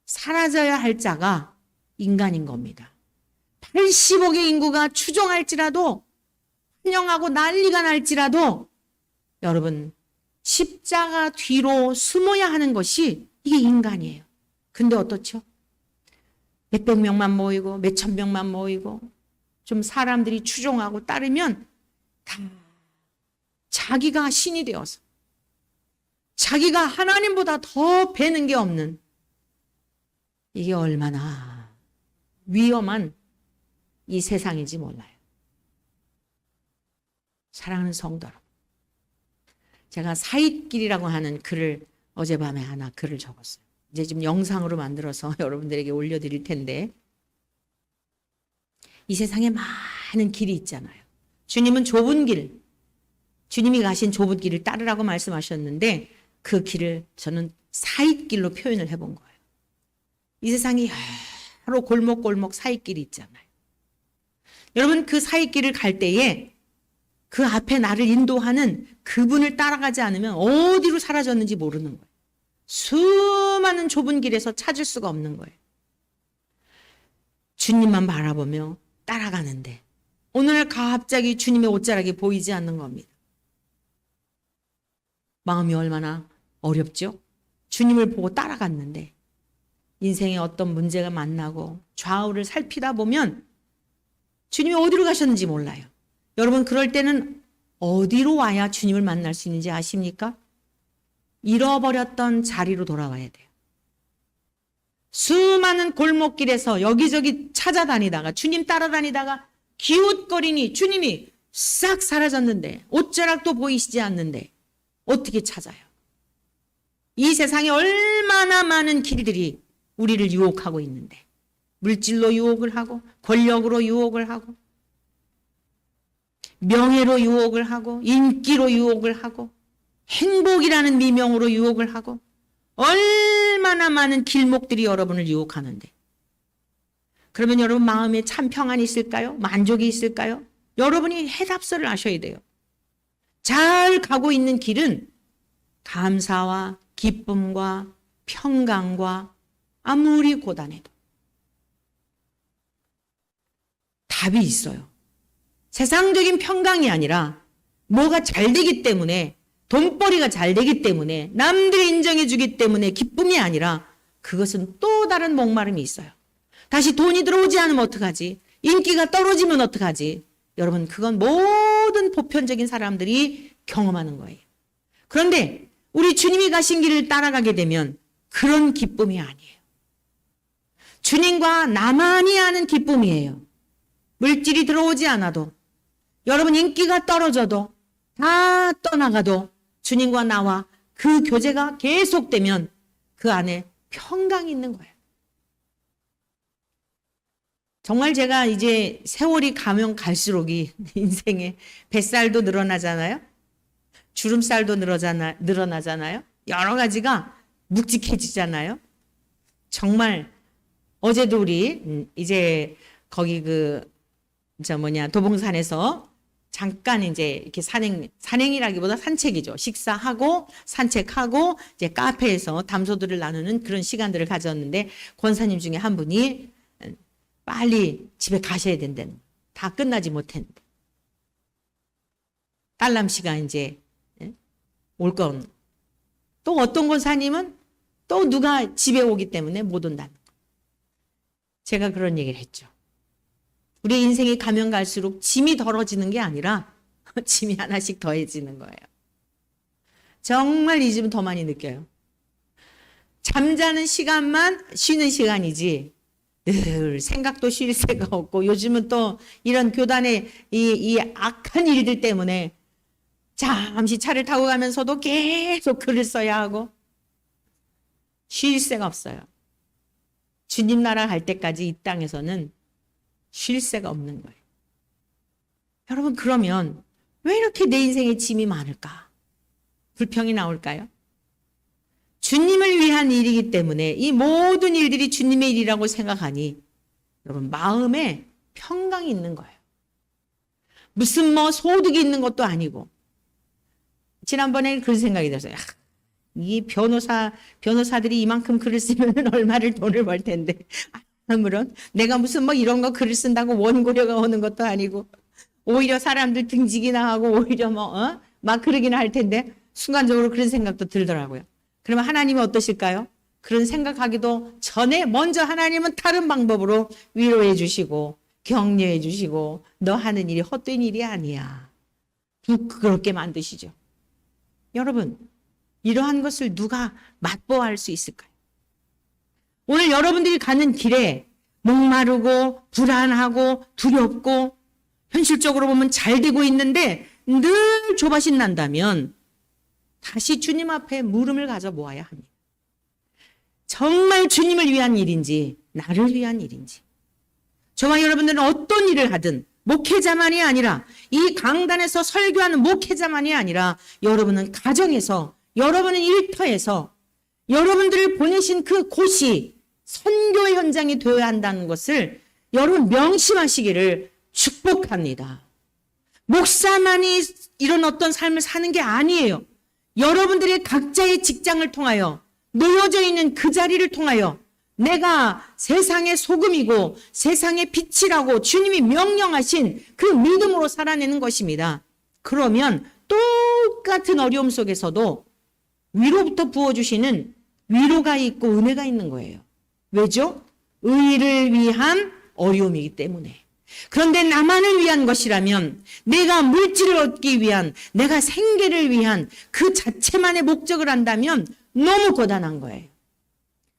사라져야 할 자가 인간인 겁니다. 80억의 인구가 추종할지라도 환영하고 난리가 날지라도 여러분 십자가 뒤로 숨어야 하는 것이 이게 인간이에요. 근데 어떻죠? 몇백 명만 모이고 몇천 명만 모이고 좀 사람들이 추종하고 따르면 다 자기가 신이 되어서 자기가 하나님보다 더 배는 게 없는, 이게 얼마나 위험한 이 세상인지 몰라요. 사랑하는 성도 여러분, 제가 사익길이라고 하는 글을 어젯밤에 하나 글을 적었어요. 이제 지금 영상으로 만들어서 여러분들에게 올려드릴 텐데, 이 세상에 많은 길이 있잖아요. 주님은 좁은 길, 주님이 가신 좁은 길을 따르라고 말씀하셨는데 그 길을 저는 사익길로 표현을 해본 거예요. 이 세상에 여러 골목골목 사익길이 있잖아요. 여러분, 그 사익길을 갈 때에 그 앞에 나를 인도하는 그분을 따라가지 않으면 어디로 사라졌는지 모르는 거예요. 수많은 좁은 길에서 찾을 수가 없는 거예요. 주님만 바라보며 따라가는데 오늘 갑자기 주님의 옷자락이 보이지 않는 겁니다. 마음이 얼마나 어렵죠? 주님을 보고 따라갔는데 인생에 어떤 문제가 만나고 좌우를 살피다 보면 주님이 어디로 가셨는지 몰라요. 여러분, 그럴 때는 어디로 와야 주님을 만날 수 있는지 아십니까? 잃어버렸던 자리로 돌아와야 돼요. 수많은 골목길에서 여기저기 찾아다니다가 주님 따라다니다가 기웃거리니 주님이 싹 사라졌는데 옷자락도 보이시지 않는데 어떻게 찾아요? 이 세상에 얼마나 많은 길들이 우리를 유혹하고 있는데, 물질로 유혹을 하고 권력으로 유혹을 하고 명예로 유혹을 하고 인기로 유혹을 하고 행복이라는 미명으로 유혹을 하고 얼마나 많은 길목들이 여러분을 유혹하는데, 그러면 여러분 마음에 참 평안이 있을까요? 만족이 있을까요? 여러분이 해답서를 아셔야 돼요. 잘 가고 있는 길은 감사와 기쁨과 평강과 아무리 고단해도 답이 있어요. 세상적인 평강이 아니라 뭐가 잘 되기 때문에, 돈벌이가 잘 되기 때문에, 남들이 인정해 주기 때문에 기쁨이 아니라 그것은 또 다른 목마름이 있어요. 다시 돈이 들어오지 않으면 어떡하지? 인기가 떨어지면 어떡하지? 여러분, 그건 모든 보편적인 사람들이 경험하는 거예요. 그런데 우리 주님이 가신 길을 따라가게 되면 그런 기쁨이 아니에요. 주님과 나만이 아는 기쁨이에요. 물질이 들어오지 않아도, 여러분 인기가 떨어져도, 다 떠나가도 주님과 나와 그 교제가 계속되면 그 안에 평강이 있는 거예요. 정말 제가 이제 세월이 가면 갈수록이 인생에 뱃살도 늘어나잖아요. 주름살도 늘어나잖아요. 여러 가지가 묵직해지잖아요. 정말 어제도 우리 이제 거기 도봉산에서 잠깐 이제 이렇게 산행이라기보다 산책이죠. 식사하고 산책하고 이제 카페에서 담소들을 나누는 그런 시간들을 가졌는데, 권사님 중에 한 분이 빨리 집에 가셔야 된다는, 다 끝나지 못했는데 딸람 씨가 이제 올 건, 또 어떤 권사님은 또 누가 집에 오기 때문에 못 온다는 거. 제가 그런 얘기를 했죠. 우리 인생이 가면 갈수록 짐이 덜어지는 게 아니라 짐이 하나씩 더해지는 거예요. 정말 이 짐은 더 많이 느껴요. 잠자는 시간만 쉬는 시간이지 늘 생각도 쉴 새가 없고, 요즘은 또 이런 교단의 이 악한 일들 때문에 잠시 차를 타고 가면서도 계속 글을 써야 하고 쉴 새가 없어요. 주님 나라 갈 때까지 이 땅에서는 쉴 새가 없는 거예요. 여러분, 그러면 왜 이렇게 내 인생에 짐이 많을까? 불평이 나올까요? 주님을 위한 일이기 때문에 이 모든 일들이 주님의 일이라고 생각하니 여러분 마음에 평강이 있는 거예요. 무슨 소득이 있는 것도 아니고, 지난번에 그런 생각이 들었어요. 이 변호사들이 이만큼 글을 쓰면 얼마를 돈을 벌 텐데, 물론 내가 무슨 이런 거 글을 쓴다고 원고료가 오는 것도 아니고, 오히려 사람들 등지기나 하고 오히려 막 그러기나 할 텐데, 순간적으로 그런 생각도 들더라고요. 그러면 하나님이 어떠실까요? 그런 생각하기도 전에 먼저 하나님은 다른 방법으로 위로해 주시고 격려해 주시고 너 하는 일이 헛된 일이 아니야. 부끄럽게 만드시죠. 여러분, 이러한 것을 누가 맛보아할 수 있을까요? 오늘 여러분들이 가는 길에 목마르고 불안하고 두렵고 현실적으로 보면 잘 되고 있는데 늘 조바심 난다면 다시 주님 앞에 물음을 가져 보아야 합니다. 정말 주님을 위한 일인지 나를 위한 일인지. 저와 여러분들은 어떤 일을 하든 목회자만이 아니라 이 강단에서 설교하는 목회자만이 아니라 여러분은 가정에서 여러분은 일터에서 여러분들을 보내신 그 곳이 선교 현장이 되어야 한다는 것을 여러분 명심하시기를 축복합니다. 목사만이 이런 어떤 삶을 사는 게 아니에요. 여러분들의 각자의 직장을 통하여 놓여져 있는 그 자리를 통하여 내가 세상의 소금이고 세상의 빛이라고 주님이 명령하신 그 믿음으로 살아내는 것입니다. 그러면 똑같은 어려움 속에서도 위로부터 부어주시는 위로가 있고 은혜가 있는 거예요. 왜죠? 의를 위한 어려움이기 때문에. 그런데 나만을 위한 것이라면 내가 물질을 얻기 위한 내가 생계를 위한 그 자체만의 목적을 한다면 너무 고단한 거예요.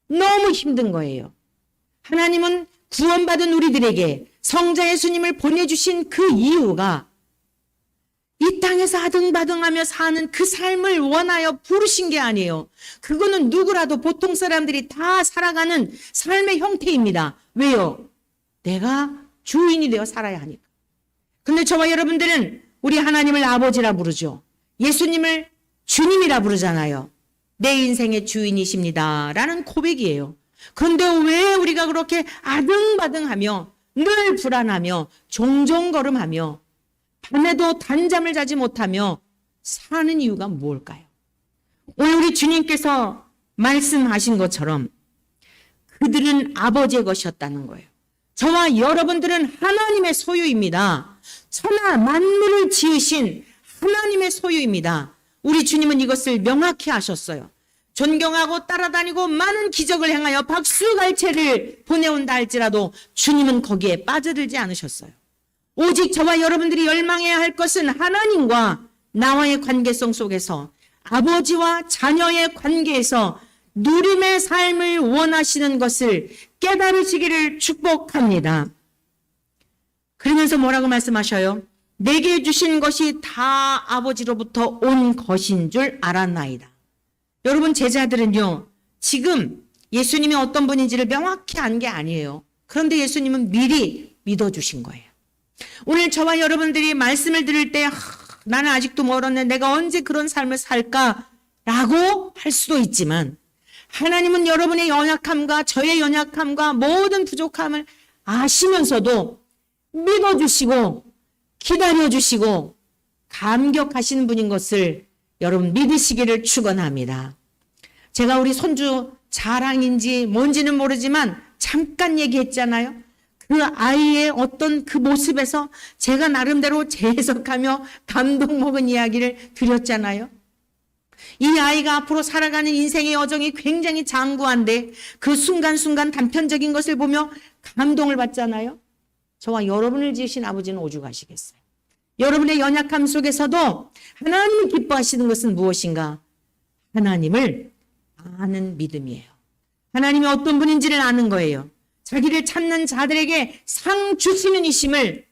너무 힘든 거예요. 하나님은 구원받은 우리들에게 성자 예수님을 보내주신 그 이유가 이 땅에서 아등바등하며 사는 그 삶을 원하여 부르신 게 아니에요. 그거는 누구라도 보통 사람들이 다 살아가는 삶의 형태입니다. 왜요? 내가 주인이 되어 살아야 하니까. 근데 저와 여러분들은 우리 하나님을 아버지라 부르죠. 예수님을 주님이라 부르잖아요. 내 인생의 주인이십니다 라는 고백이에요. 그런데 왜 우리가 그렇게 아등바등하며 늘 불안하며 종종걸음하며 밤에도 단잠을 자지 못하며 사는 이유가 뭘까요? 오늘 우리 주님께서 말씀하신 것처럼 그들은 아버지의 것이었다는 거예요. 저와 여러분들은 하나님의 소유입니다. 천하 만물을 지으신 하나님의 소유입니다. 우리 주님은 이것을 명확히 하셨어요. 존경하고 따라다니고 많은 기적을 행하여 박수갈채를 보내온다 할지라도 주님은 거기에 빠져들지 않으셨어요. 오직 저와 여러분들이 열망해야 할 것은 하나님과 나와의 관계성 속에서 아버지와 자녀의 관계에서 누림의 삶을 원하시는 것을 깨달으시기를 축복합니다. 그러면서 뭐라고 말씀하셔요? 내게 주신 것이 다 아버지로부터 온 것인 줄 알았나이다. 여러분 제자들은요, 지금 예수님이 어떤 분인지를 명확히 안 게 아니에요. 그런데 예수님은 미리 믿어주신 거예요. 오늘 저와 여러분들이 말씀을 들을 때 나는 아직도 멀었네, 내가 언제 그런 삶을 살까라고 할 수도 있지만 하나님은 여러분의 연약함과 저의 연약함과 모든 부족함을 아시면서도 믿어주시고 기다려주시고 감격하시는 분인 것을 여러분 믿으시기를 축원합니다. 제가 우리 손주 자랑인지 뭔지는 모르지만 잠깐 얘기했잖아요. 그 아이의 어떤 그 모습에서 제가 나름대로 재해석하며 감동 먹은 이야기를 드렸잖아요. 이 아이가 앞으로 살아가는 인생의 여정이 굉장히 장구한데 그 순간순간 단편적인 것을 보며 감동을 받잖아요. 저와 여러분을 지으신 아버지는 오죽하시겠어요. 여러분의 연약함 속에서도 하나님을 기뻐하시는 것은 무엇인가? 하나님을 아는 믿음이에요. 하나님이 어떤 분인지를 아는 거예요. 자기를 찾는 자들에게 상 주시는 이심을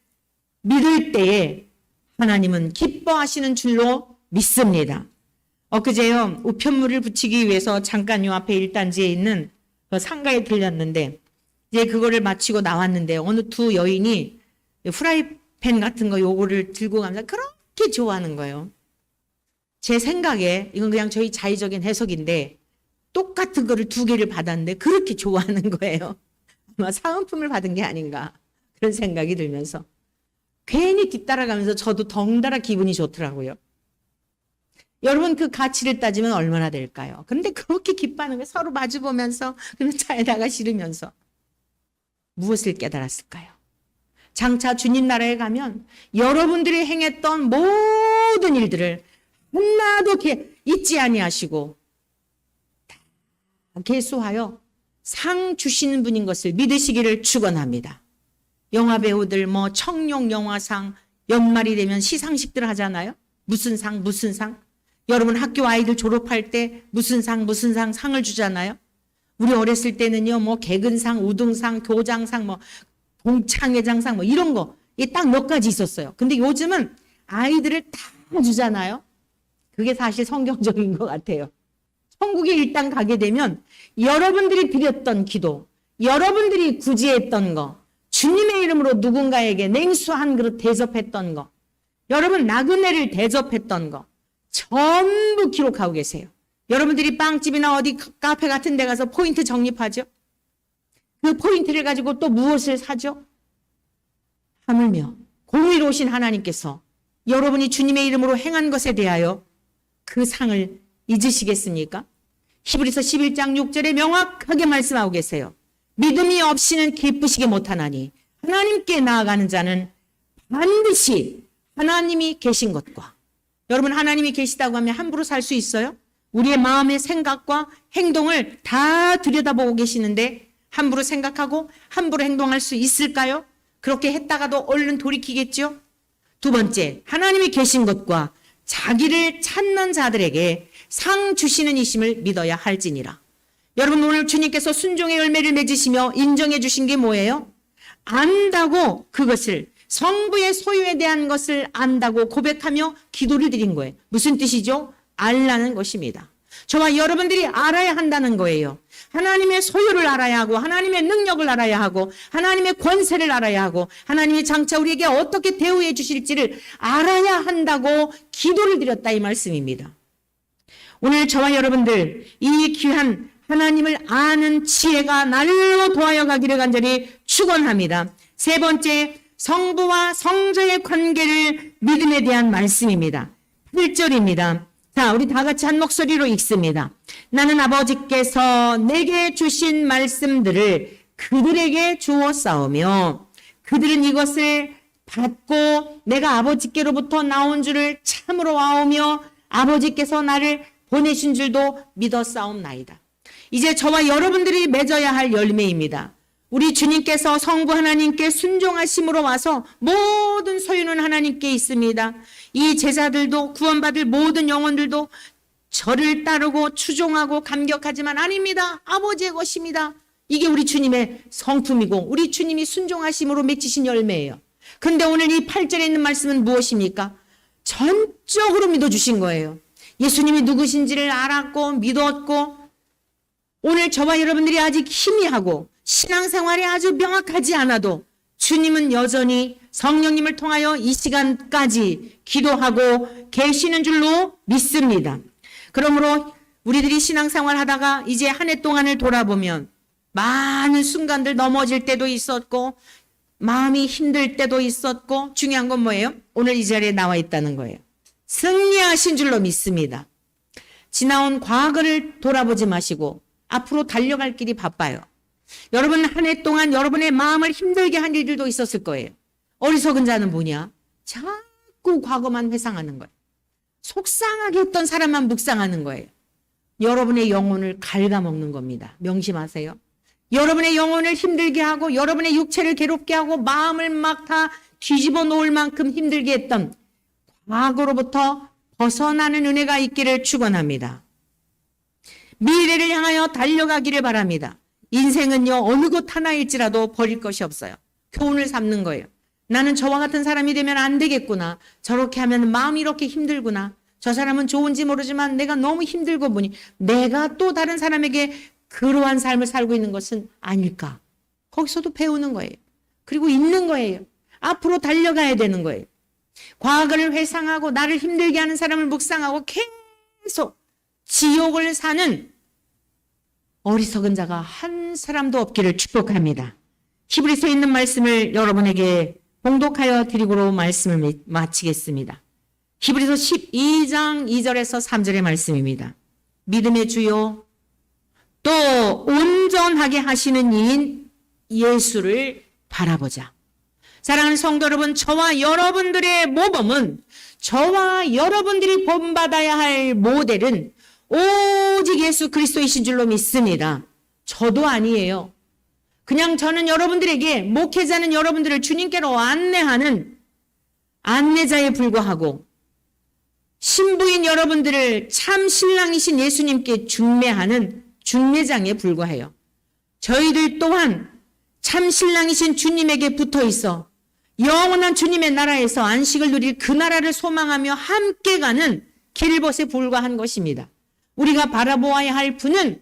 믿을 때에 하나님은 기뻐하시는 줄로 믿습니다. 엊그제요, 우편물을 붙이기 위해서 잠깐 요 앞에 1단지에 있는 그 상가에 들렸는데 이제 그거를 마치고 나왔는데 어느 두 여인이 프라이팬 같은 거 요거를 들고 가면서 그렇게 좋아하는 거예요. 제 생각에 이건 그냥 저희 자의적인 해석인데 똑같은 거를 두 개를 받았는데 그렇게 좋아하는 거예요. 아마 사은품을 받은 게 아닌가 그런 생각이 들면서 괜히 뒤따라가면서 저도 덩달아 기분이 좋더라고요. 여러분 그 가치를 따지면 얼마나 될까요? 그런데 그렇게 기뻐하는 게 서로 마주보면서 그냥 차에다가 실으면서 무엇을 깨달았을까요? 장차 주님 나라에 가면 여러분들이 행했던 모든 일들을 하나도 잊지 아니하시고 다 계수하여 상 주시는 분인 것을 믿으시기를 축원합니다. 영화 배우들 뭐 청룡 영화상 연말이 되면 시상식들 하잖아요. 무슨 상 무슨 상. 여러분 학교 아이들 졸업할 때 무슨 상 무슨 상 상을 주잖아요. 우리 어렸을 때는요 뭐 개근상, 우등상, 교장상, 뭐 동창회장상 뭐 이런 거 이게 딱 몇 가지 있었어요. 근데 요즘은 아이들을 다 주잖아요. 그게 사실 성경적인 것 같아요. 천국에 일단 가게 되면 여러분들이 드렸던 기도, 여러분들이 구제했던 거, 주님의 이름으로 누군가에게 냉수 한 그릇 대접했던 거, 여러분 나그네를 대접했던 거 전부 기록하고 계세요. 여러분들이 빵집이나 어디 카페 같은 데 가서 포인트 적립하죠. 그 포인트를 가지고 또 무엇을 사죠? 하물며 공의로우신 하나님께서 여러분이 주님의 이름으로 행한 것에 대하여 그 상을 잊으시겠습니까? 히브리서 11장 6절에 명확하게 말씀하고 계세요. 믿음이 없이는 기쁘시게 못하나니 하나님께 나아가는 자는 반드시 하나님이 계신 것과, 여러분 하나님이 계시다고 하면 함부로 살 수 있어요? 우리의 마음의 생각과 행동을 다 들여다보고 계시는데 함부로 생각하고 함부로 행동할 수 있을까요? 그렇게 했다가도 얼른 돌이키겠죠? 두 번째, 하나님이 계신 것과 자기를 찾는 자들에게 상 주시는 이심을 믿어야 할지니라. 여러분 오늘 주님께서 순종의 열매를 맺으시며 인정해 주신 게 뭐예요? 안다고 그것을, 성부의 소유에 대한 것을 안다고 고백하며 기도를 드린 거예요. 무슨 뜻이죠? 알라는 것입니다. 저와 여러분들이 알아야 한다는 거예요. 하나님의 소유를 알아야 하고 하나님의 능력을 알아야 하고 하나님의 권세를 알아야 하고 하나님이 장차 우리에게 어떻게 대우해 주실지를 알아야 한다고 기도를 드렸다 이 말씀입니다. 오늘 저와 여러분들 이 귀한 하나님을 아는 지혜가 날로 도하여 가기를 간절히 축원합니다. 세 번째, 성부와 성자의 관계를 믿음에 대한 말씀입니다. 1절입니다. 자, 우리 다 같이 한 목소리로 읽습니다. 나는 아버지께서 내게 주신 말씀들을 그들에게 주었사오며 그들은 이것을 받고 내가 아버지께로부터 나온 줄을 참으로 아오며 아버지께서 나를 보내신 줄도 믿었사옵나이다. 이제 저와 여러분들이 맺어야 할 열매입니다. 우리 주님께서 성부 하나님께 순종하심으로 와서 모든 소유는 하나님께 있습니다. 이 제자들도 구원받을 모든 영혼들도 저를 따르고 추종하고 감격하지만 아닙니다. 아버지의 것입니다. 이게 우리 주님의 성품이고 우리 주님이 순종하심으로 맺히신 열매예요. 그런데 오늘 이 8절에 있는 말씀은 무엇입니까? 전적으로 믿어주신 거예요. 예수님이 누구신지를 알았고 믿었고 오늘 저와 여러분들이 아직 희미하고 신앙생활이 아주 명확하지 않아도 주님은 여전히 성령님을 통하여 이 시간까지 기도하고 계시는 줄로 믿습니다. 그러므로 우리들이 신앙생활 하다가 이제 한 해 동안을 돌아보면 많은 순간들 넘어질 때도 있었고 마음이 힘들 때도 있었고 중요한 건 뭐예요? 오늘 이 자리에 나와 있다는 거예요. 승리하신 줄로 믿습니다. 지나온 과거를 돌아보지 마시고 앞으로 달려갈 길이 바빠요. 여러분 한 해 동안 여러분의 마음을 힘들게 한 일들도 있었을 거예요. 어리석은 자는 뭐냐? 자꾸 과거만 회상하는 거예요. 속상하게 했던 사람만 묵상하는 거예요. 여러분의 영혼을 갉아먹는 겁니다. 명심하세요. 여러분의 영혼을 힘들게 하고 여러분의 육체를 괴롭게 하고 마음을 막 다 뒤집어 놓을 만큼 힘들게 했던 과거로부터 벗어나는 은혜가 있기를 축원합니다. 미래를 향하여 달려가기를 바랍니다. 인생은요 어느 것 하나일지라도 버릴 것이 없어요. 교훈을 삼는 거예요. 나는 저와 같은 사람이 되면 안 되겠구나. 저렇게 하면 마음이 이렇게 힘들구나. 저 사람은 좋은지 모르지만 내가 너무 힘들고 보니 내가 또 다른 사람에게 그러한 삶을 살고 있는 것은 아닐까. 거기서도 배우는 거예요. 그리고 있는 거예요. 앞으로 달려가야 되는 거예요. 과거를 회상하고 나를 힘들게 하는 사람을 묵상하고 계속 지옥을 사는 어리석은 자가 한 사람도 없기를 축복합니다. 히브리서에 있는 말씀을 여러분에게 봉독하여 드리고로 말씀을 마치겠습니다. 히브리서 12장 2절에서 3절의 말씀입니다. 믿음의 주요 또 온전하게 하시는 이인 예수를 바라보자. 사랑하는 성도 여러분, 저와 여러분들의 모범은, 저와 여러분들이 본받아야 할 모델은 오직 예수 그리스도이신 줄로 믿습니다. 저도 아니에요. 그냥 저는 여러분들에게, 목회자는 여러분들을 주님께로 안내하는 안내자에 불과하고, 신부인 여러분들을 참 신랑이신 예수님께 중매하는 중매장에 불과해요. 저희들 또한 참 신랑이신 주님에게 붙어 있어 영원한 주님의 나라에서 안식을 누릴 그 나라를 소망하며 함께 가는 길벗에 불과한 것입니다. 우리가 바라보아야 할 분은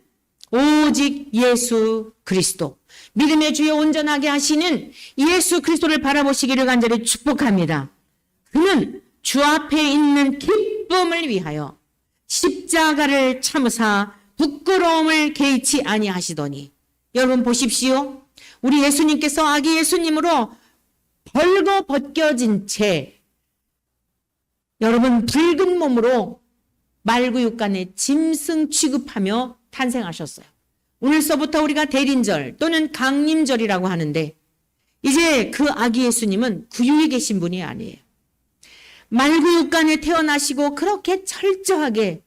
오직 예수 그리스도, 믿음의 주에 온전하게 하시는 예수 그리스도를 바라보시기를 간절히 축복합니다. 그는 주 앞에 있는 기쁨을 위하여 십자가를 참으사 부끄러움을 개의치 아니하시더니. 여러분 보십시오. 우리 예수님께서 아기 예수님으로 벌거 벗겨진 채 여러분 붉은 몸으로 말구육간에 짐승 취급하며 탄생하셨어요. 오늘서부터 우리가 대린절 또는 강림절이라고 하는데, 이제 그 아기 예수님은 구유에 계신 분이 아니에요. 말구육간에 태어나시고 그렇게 철저하게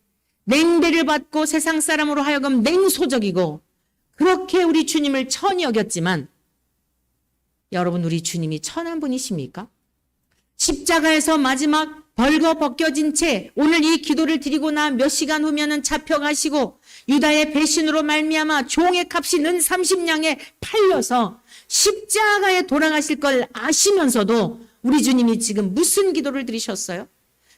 냉대를 받고 세상 사람으로 하여금 냉소적이고 그렇게 우리 주님을 천히 여겼지만, 여러분 우리 주님이 천한 분이십니까? 십자가에서 마지막 벌거 벗겨진 채 오늘 이 기도를 드리고 나 몇 시간 후면은 잡혀가시고 유다의 배신으로 말미암아 종의 값이 는 30냥에 팔려서 십자가에 돌아가실 걸 아시면서도 우리 주님이 지금 무슨 기도를 드리셨어요?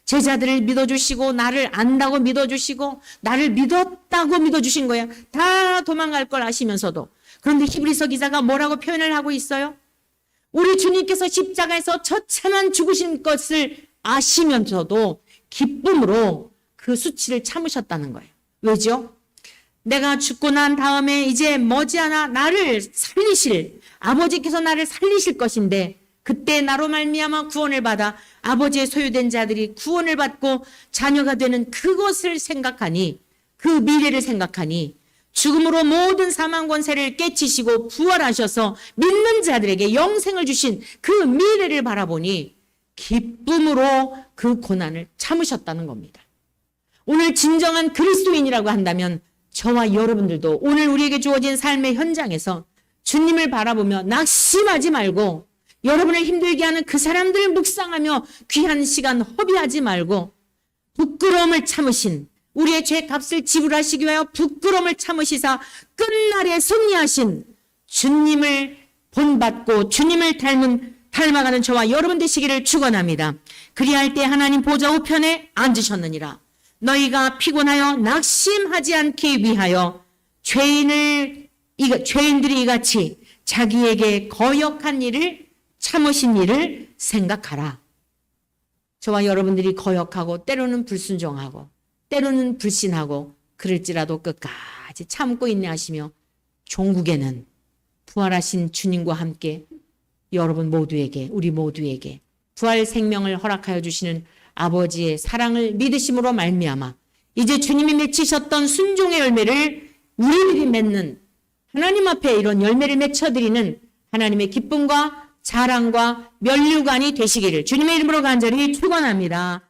제자들을 믿어주시고 나를 안다고 믿어주시고 나를 믿었다고 믿어주신 거야. 다 도망갈 걸 아시면서도. 그런데 히브리서 기자가 뭐라고 표현을 하고 있어요? 우리 주님께서 십자가에서 처참한 죽으신 것을 아시면서도 기쁨으로 그 수치를 참으셨다는 거예요. 왜죠? 내가 죽고 난 다음에 이제 머지않아 나를 살리실, 아버지께서 나를 살리실 것인데, 그때 나로 말미암아 구원을 받아 아버지의 소유된 자들이 구원을 받고 자녀가 되는 그것을 생각하니, 그 미래를 생각하니 죽음으로 모든 사망 권세를 깨치시고 부활하셔서 믿는 자들에게 영생을 주신 그 미래를 바라보니 기쁨으로 그 고난을 참으셨다는 겁니다. 오늘 진정한 그리스도인이라고 한다면 저와 여러분들도 오늘 우리에게 주어진 삶의 현장에서 주님을 바라보며 낙심하지 말고, 여러분을 힘들게 하는 그 사람들을 묵상하며 귀한 시간 허비하지 말고, 부끄러움을 참으신, 우리의 죄값을 지불하시기 위하여 부끄러움을 참으시사 끝날에 승리하신 주님을 본받고 주님을 닮아가는 저와 여러분 되시기를 축원합니다. 그리할 때 하나님 보좌 우편에 앉으셨느니라. 너희가 피곤하여 낙심하지 않기 위하여 죄인들이 이같이 자기에게 거역한 일을 참으신 일을 생각하라. 저와 여러분들이 거역하고 때로는 불순종하고 때로는 불신하고 그럴지라도 끝까지 참고 인내하시며 종국에는 부활하신 주님과 함께 여러분 모두에게, 우리 모두에게 부활 생명을 허락하여 주시는 아버지의 사랑을 믿으심으로 말미암아 이제 주님이 맺히셨던 순종의 열매를 우리들이 맺는, 하나님 앞에 이런 열매를 맺혀드리는 하나님의 기쁨과 자랑과 면류관이 되시기를 주님의 이름으로 간절히 축원합니다.